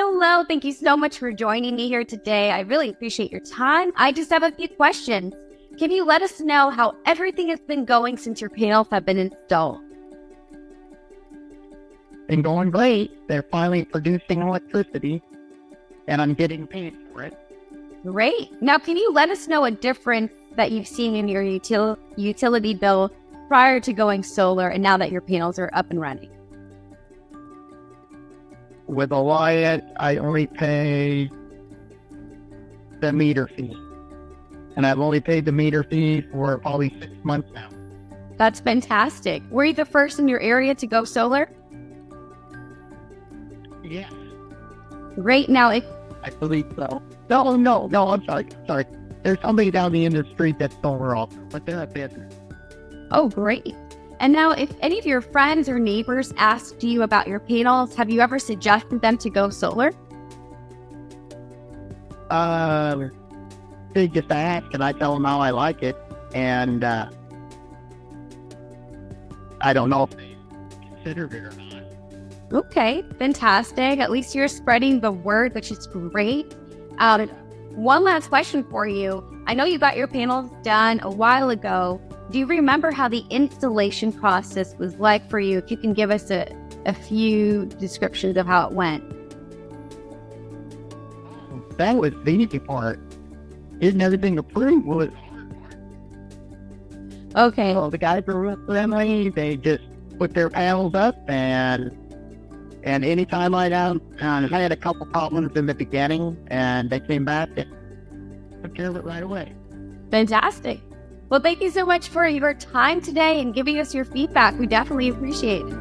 Hello, thank you so much for joining me here today. I really appreciate your time. I just have a few questions. Can you let us know how everything has been going since your panels have been installed? Been going great. They're finally producing electricity, and I'm getting paid for it. Great. Now, can you let us know a difference that you've seen in your utility bill prior to going solar and now that your panels are up and running? With Alliant, I only pay the meter fee. And I've only paid the meter fee for probably 6 months now. That's fantastic. Were you the first in your area to go solar? Yes, Great. Now, if I believe so. No, I'm sorry. There's somebody down the end of the street that's solar also, but they're not business. Oh, great. And now, if any of your friends or neighbors asked you about your panels, have you ever suggested them to go solar? They just ask, and I tell them how I like it, and I don't know if they considered it or not. Okay, fantastic. At least you're spreading the word, which is great. One last question for you. I know you got your panels done a while ago. Do you remember how the installation process was like for you? If you can give us a few descriptions of how it went. That was the easy part. Getting everything approved was Okay. so the guys were friendly. They just put their panels up, and anytime I had a couple problems in the beginning, and they came back and took care of it right away. Fantastic. Well, thank you so much for your time today and giving us your feedback. We definitely appreciate it.